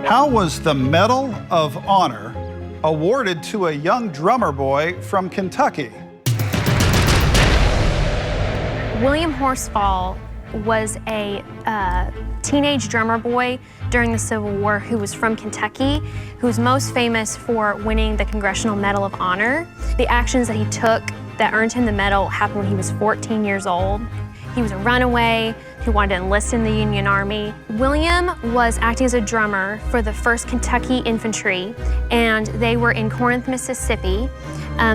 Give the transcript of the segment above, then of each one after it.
How was the Medal of Honor awarded to a young drummer boy from Kentucky? William Horsfall was a teenage drummer boy during the Civil War who was from Kentucky, who was most famous for winning the Congressional Medal of Honor. The actions that he took that earned him the medal happened when he was 14 years old. He was a runaway who wanted to enlist in the Union Army. William was acting as a drummer for the 1st Kentucky Infantry, and they were in Corinth, Mississippi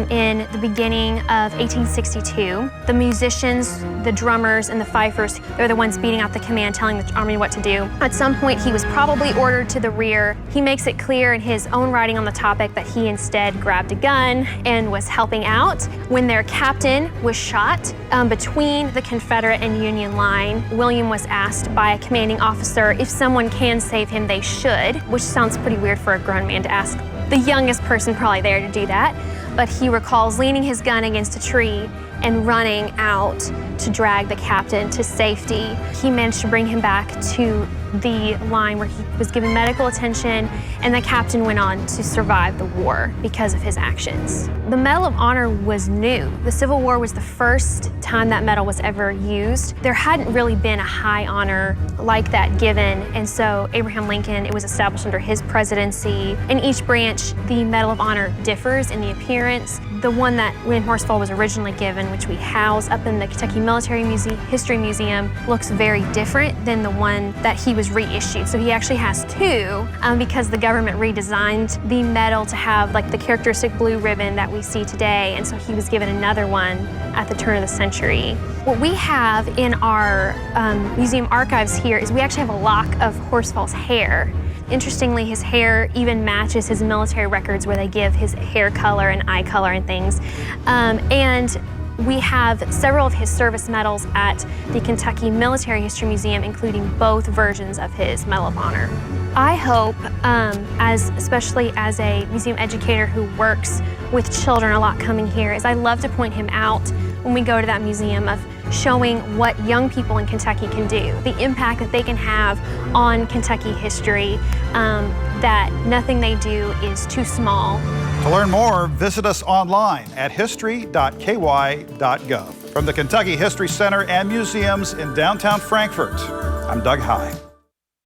in the beginning of 1862. The musicians, the drummers, and the fifers, they're the ones beating out the command, telling the army what to do. At some point, he was probably ordered to the rear. He makes it clear in his own writing on the topic that he instead grabbed a gun and was helping out when their captain was shot between the Confederate and Union line. William was asked by a commanding officer if someone can save him, they should, which sounds pretty weird for a grown man to ask the youngest person probably there to do that. But he recalls leaning his gun against a tree and running out to drag the captain to safety. He managed to bring him back to the line where he was given medical attention, and the captain went on to survive the war because of his actions. The Medal of Honor was new. The Civil War was the first time that medal was ever used. There hadn't really been a high honor like that given, and so Abraham Lincoln, it was established under his presidency. In each branch, the Medal of Honor differs in the appearance. The one that William Horsfall was originally given, which we house up in the Kentucky Military History Museum, looks very different than the one that he was reissued. So he actually has two because the government redesigned the medal to have like the characteristic blue ribbon that we see today, and so he was given another one at the turn of the century. What we have in our museum archives here is we actually have a lock of Horsfall's hair. Interestingly, his hair even matches his military records where they give his hair color and eye color and things. And we have several of his service medals at the Kentucky Military History Museum, including both versions of his Medal of Honor. I hope, especially as a museum educator who works with children a lot coming here, is I love to point him out when we go to that museum of showing what young people in Kentucky can do, the impact that they can have on Kentucky history, that nothing they do is too small. To learn more, visit us online at history.ky.gov. From the Kentucky History Center and Museums in downtown Frankfort, I'm Doug High.